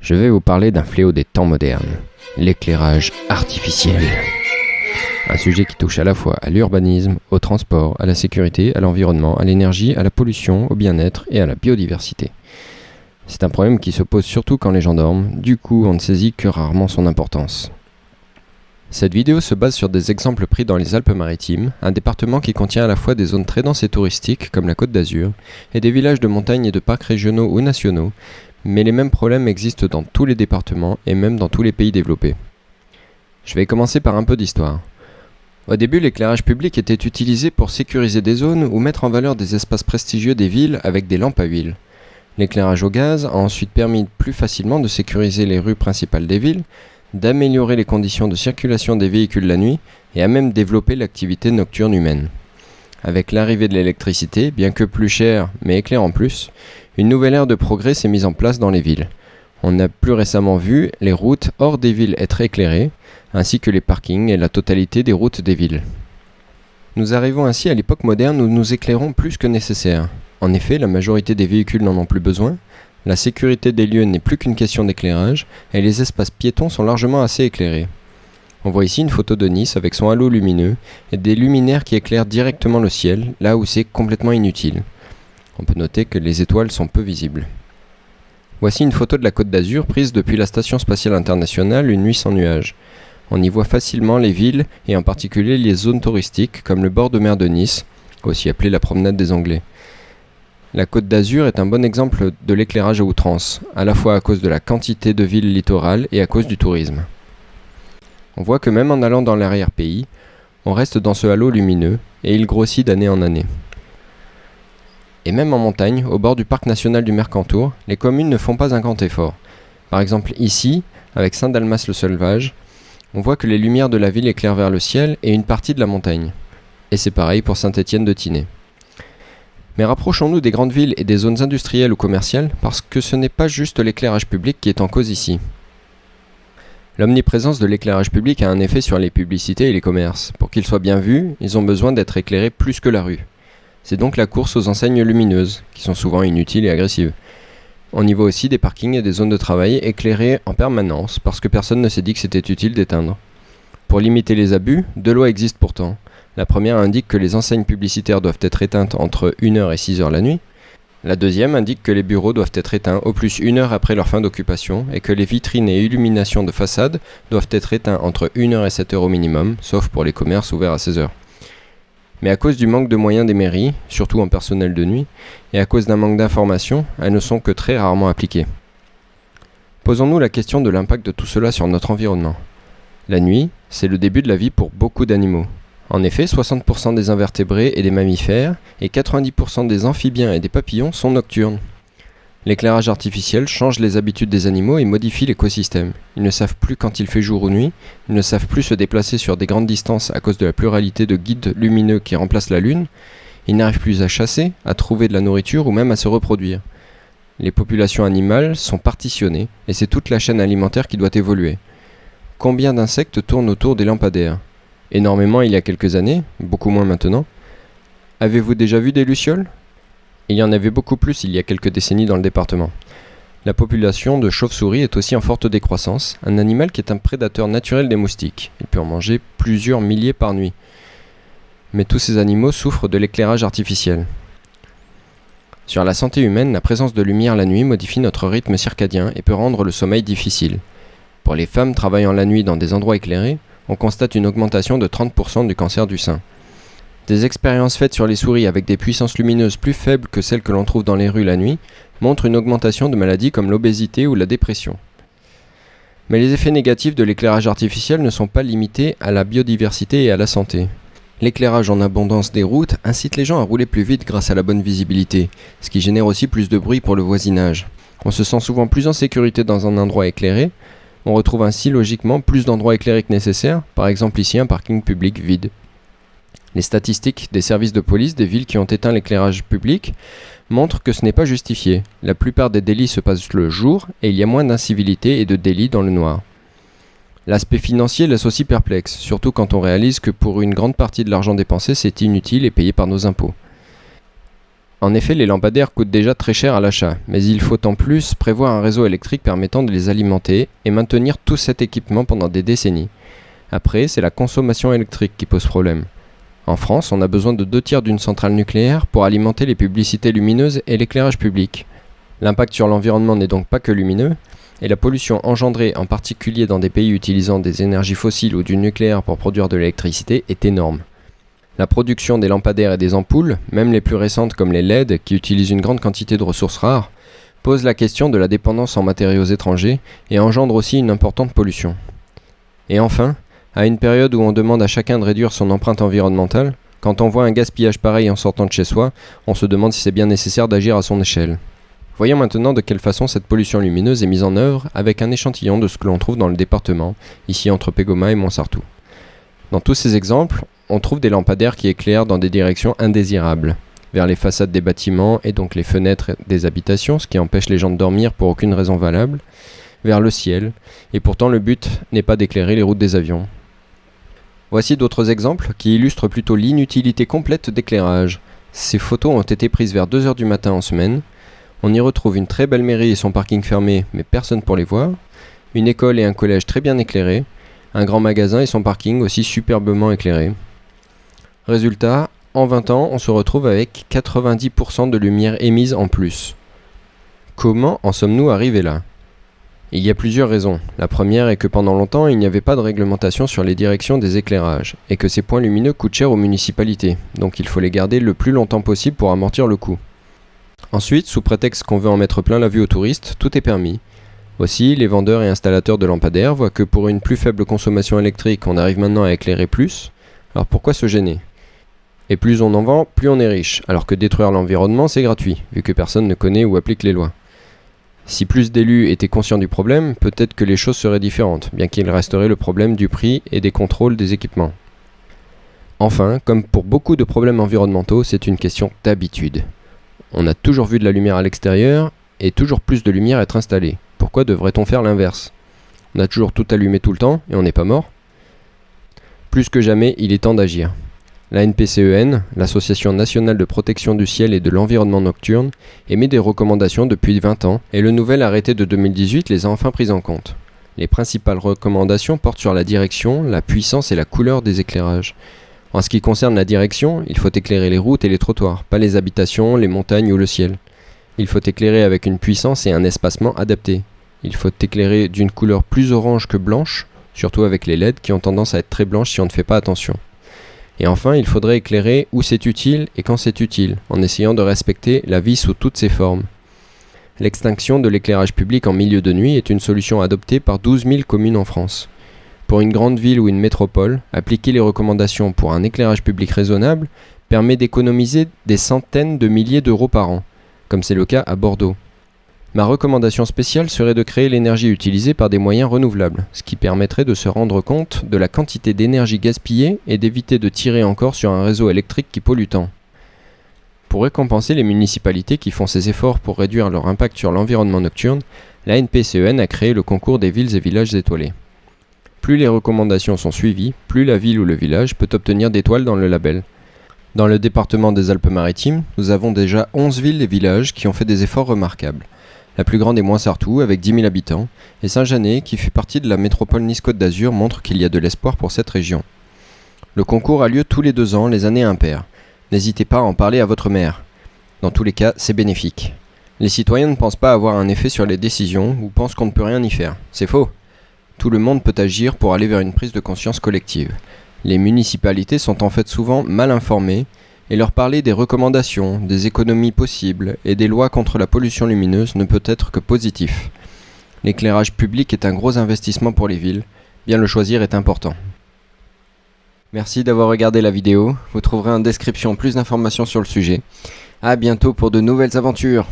Je vais vous parler d'un fléau des temps modernes, l'éclairage artificiel. Un sujet qui touche à la fois à l'urbanisme, au transport, à la sécurité, à l'environnement, à l'énergie, à la pollution, au bien-être et à la biodiversité. C'est un problème qui se pose surtout quand les gens dorment, du coup on ne saisit que rarement son importance. Cette vidéo se base sur des exemples pris dans les Alpes-Maritimes, un département qui contient à la fois des zones très denses et touristiques comme la Côte d'Azur, et des villages de montagne et de parcs régionaux ou nationaux, mais les mêmes problèmes existent dans tous les départements et même dans tous les pays développés. Je vais commencer par un peu d'histoire. Au début, l'éclairage public était utilisé pour sécuriser des zones ou mettre en valeur des espaces prestigieux des villes avec des lampes à huile. L'éclairage au gaz a ensuite permis plus facilement de sécuriser les rues principales des villes, d'améliorer les conditions de circulation des véhicules la nuit et a même développé l'activité nocturne humaine. Avec l'arrivée de l'électricité, bien que plus chère mais éclairant plus, une nouvelle ère de progrès s'est mise en place dans les villes. On a plus récemment vu les routes hors des villes être éclairées, ainsi que les parkings et la totalité des routes des villes. Nous arrivons ainsi à l'époque moderne où nous éclairons plus que nécessaire. En effet, la majorité des véhicules n'en ont plus besoin, la sécurité des lieux n'est plus qu'une question d'éclairage, et les espaces piétons sont largement assez éclairés. On voit ici une photo de Nice avec son halo lumineux et des luminaires qui éclairent directement le ciel, là où c'est complètement inutile. On peut noter que les étoiles sont peu visibles. Voici une photo de la Côte d'Azur prise depuis la Station Spatiale Internationale une nuit sans nuages. On y voit facilement les villes et en particulier les zones touristiques comme le bord de mer de Nice, aussi appelé la promenade des Anglais. La Côte d'Azur est un bon exemple de l'éclairage à outrance, à la fois à cause de la quantité de villes littorales et à cause du tourisme. On voit que même en allant dans l'arrière-pays, on reste dans ce halo lumineux et il grossit d'année en année. Et même en montagne, au bord du parc national du Mercantour, les communes ne font pas un grand effort. Par exemple ici, avec Saint-Dalmas-le-Sauvage, on voit que les lumières de la ville éclairent vers le ciel et une partie de la montagne. Et c'est pareil pour Saint-Étienne-de-Tinée. Mais rapprochons-nous des grandes villes et des zones industrielles ou commerciales, parce que ce n'est pas juste l'éclairage public qui est en cause ici. L'omniprésence de l'éclairage public a un effet sur les publicités et les commerces. Pour qu'ils soient bien vus, ils ont besoin d'être éclairés plus que la rue. C'est donc la course aux enseignes lumineuses, qui sont souvent inutiles et agressives. On y voit aussi des parkings et des zones de travail éclairées en permanence, parce que personne ne s'est dit que c'était utile d'éteindre. Pour limiter les abus, deux lois existent pourtant. La première indique que les enseignes publicitaires doivent être éteintes entre 1h et 6h la nuit. La deuxième indique que les bureaux doivent être éteints au plus 1 heure après leur fin d'occupation et que les vitrines et illuminations de façade doivent être éteints entre 1h et 7h au minimum, sauf pour les commerces ouverts à 16h. Mais à cause du manque de moyens des mairies, surtout en personnel de nuit, et à cause d'un manque d'informations, elles ne sont que très rarement appliquées. Posons-nous la question de l'impact de tout cela sur notre environnement. La nuit, c'est le début de la vie pour beaucoup d'animaux. En effet, 60% des invertébrés et des mammifères et 90% des amphibiens et des papillons sont nocturnes. L'éclairage artificiel change les habitudes des animaux et modifie l'écosystème. Ils ne savent plus quand il fait jour ou nuit, ils ne savent plus se déplacer sur des grandes distances à cause de la pluralité de guides lumineux qui remplacent la lune, ils n'arrivent plus à chasser, à trouver de la nourriture ou même à se reproduire. Les populations animales sont partitionnées et c'est toute la chaîne alimentaire qui doit évoluer. Combien d'insectes tournent autour des lampadaires ? Énormément il y a quelques années, beaucoup moins maintenant. Avez-vous déjà vu des lucioles ? Il y en avait beaucoup plus il y a quelques décennies dans le département. La population de chauves-souris est aussi en forte décroissance, un animal qui est un prédateur naturel des moustiques. Il peut en manger plusieurs milliers par nuit. Mais tous ces animaux souffrent de l'éclairage artificiel. Sur la santé humaine, la présence de lumière la nuit modifie notre rythme circadien et peut rendre le sommeil difficile. Pour les femmes travaillant la nuit dans des endroits éclairés, on constate une augmentation de 30% du cancer du sein. Des expériences faites sur les souris avec des puissances lumineuses plus faibles que celles que l'on trouve dans les rues la nuit montrent une augmentation de maladies comme l'obésité ou la dépression. Mais les effets négatifs de l'éclairage artificiel ne sont pas limités à la biodiversité et à la santé. L'éclairage en abondance des routes incite les gens à rouler plus vite grâce à la bonne visibilité, ce qui génère aussi plus de bruit pour le voisinage. On se sent souvent plus en sécurité dans un endroit éclairé. On retrouve ainsi logiquement plus d'endroits éclairés que nécessaire, par exemple ici un parking public vide. Les statistiques des services de police des villes qui ont éteint l'éclairage public montrent que ce n'est pas justifié. La plupart des délits se passent le jour et il y a moins d'incivilités et de délits dans le noir. L'aspect financier laisse aussi perplexe, surtout quand on réalise que pour une grande partie de l'argent dépensé, c'est inutile et payé par nos impôts. En effet, les lampadaires coûtent déjà très cher à l'achat, mais il faut en plus prévoir un réseau électrique permettant de les alimenter et maintenir tout cet équipement pendant des décennies. Après, c'est la consommation électrique qui pose problème. En France, on a besoin de 2/3 d'une centrale nucléaire pour alimenter les publicités lumineuses et l'éclairage public. L'impact sur l'environnement n'est donc pas que lumineux, et la pollution engendrée en particulier dans des pays utilisant des énergies fossiles ou du nucléaire pour produire de l'électricité est énorme. La production des lampadaires et des ampoules, même les plus récentes comme les LED qui utilisent une grande quantité de ressources rares, pose la question de la dépendance en matériaux étrangers et engendre aussi une importante pollution. Et enfin, à une période où on demande à chacun de réduire son empreinte environnementale, quand on voit un gaspillage pareil en sortant de chez soi, on se demande si c'est bien nécessaire d'agir à son échelle. Voyons maintenant de quelle façon cette pollution lumineuse est mise en œuvre avec un échantillon de ce que l'on trouve dans le département, ici entre Pégoma et Montsartou. Dans tous ces exemples, on trouve des lampadaires qui éclairent dans des directions indésirables, vers les façades des bâtiments et donc les fenêtres des habitations, ce qui empêche les gens de dormir pour aucune raison valable, vers le ciel, et pourtant le but n'est pas d'éclairer les routes des avions. Voici d'autres exemples qui illustrent plutôt l'inutilité complète d'éclairage. Ces photos ont été prises vers 2h du matin en semaine. On y retrouve une très belle mairie et son parking fermé, mais personne pour les voir, une école et un collège très bien éclairés, un grand magasin et son parking aussi superbement éclairé. Résultat, en 20 ans, on se retrouve avec 90% de lumière émise en plus. Comment en sommes-nous arrivés là ? Il y a plusieurs raisons. La première est que pendant longtemps, il n'y avait pas de réglementation sur les directions des éclairages, et que ces points lumineux coûtent cher aux municipalités, donc il faut les garder le plus longtemps possible pour amortir le coût. Ensuite, sous prétexte qu'on veut en mettre plein la vue aux touristes, tout est permis. Aussi, les vendeurs et installateurs de lampadaires voient que pour une plus faible consommation électrique, on arrive maintenant à éclairer plus, alors pourquoi se gêner ? Et plus on en vend, plus on est riche, alors que détruire l'environnement, c'est gratuit, vu que personne ne connaît ou applique les lois. Si plus d'élus étaient conscients du problème, peut-être que les choses seraient différentes, bien qu'il resterait le problème du prix et des contrôles des équipements. Enfin, comme pour beaucoup de problèmes environnementaux, c'est une question d'habitude. On a toujours vu de la lumière à l'extérieur, et toujours plus de lumière être installée. Pourquoi devrait-on faire l'inverse ? On a toujours tout allumé tout le temps, et on n'est pas mort ? Plus que jamais, il est temps d'agir. La NPCEN, l'Association nationale de protection du ciel et de l'environnement nocturne, émet des recommandations depuis 20 ans et le nouvel arrêté de 2018 les a enfin prises en compte. Les principales recommandations portent sur la direction, la puissance et la couleur des éclairages. En ce qui concerne la direction, il faut éclairer les routes et les trottoirs, pas les habitations, les montagnes ou le ciel. Il faut éclairer avec une puissance et un espacement adaptés. Il faut éclairer d'une couleur plus orange que blanche, surtout avec les LED qui ont tendance à être très blanches si on ne fait pas attention. Et enfin, il faudrait éclairer où c'est utile et quand c'est utile, en essayant de respecter la vie sous toutes ses formes. L'extinction de l'éclairage public en milieu de nuit est une solution adoptée par 12 000 communes en France. Pour une grande ville ou une métropole, appliquer les recommandations pour un éclairage public raisonnable permet d'économiser des centaines de milliers d'euros par an, comme c'est le cas à Bordeaux. Ma recommandation spéciale serait de créer l'énergie utilisée par des moyens renouvelables, ce qui permettrait de se rendre compte de la quantité d'énergie gaspillée et d'éviter de tirer encore sur un réseau électrique qui pollue tant. Pour récompenser les municipalités qui font ces efforts pour réduire leur impact sur l'environnement nocturne, la NPCEN a créé le concours des villes et villages étoilés. Plus les recommandations sont suivies, plus la ville ou le village peut obtenir d'étoiles dans le label. Dans le département des Alpes-Maritimes, nous avons déjà 11 villes et villages qui ont fait des efforts remarquables. La plus grande est Montsartou, avec 10 000 habitants, et Saint-Janet, qui fait partie de la métropole Nice-Côte d'Azur, montre qu'il y a de l'espoir pour cette région. Le concours a lieu tous les 2 ans, les années impaires. N'hésitez pas à en parler à votre maire. Dans tous les cas, c'est bénéfique. Les citoyens ne pensent pas avoir un effet sur les décisions, ou pensent qu'on ne peut rien y faire. C'est faux. Tout le monde peut agir pour aller vers une prise de conscience collective. Les municipalités sont en fait souvent mal informées, et leur parler des recommandations, des économies possibles et des lois contre la pollution lumineuse ne peut être que positif. L'éclairage public est un gros investissement pour les villes, bien le choisir est important. Merci d'avoir regardé la vidéo, vous trouverez en description plus d'informations sur le sujet. À bientôt pour de nouvelles aventures.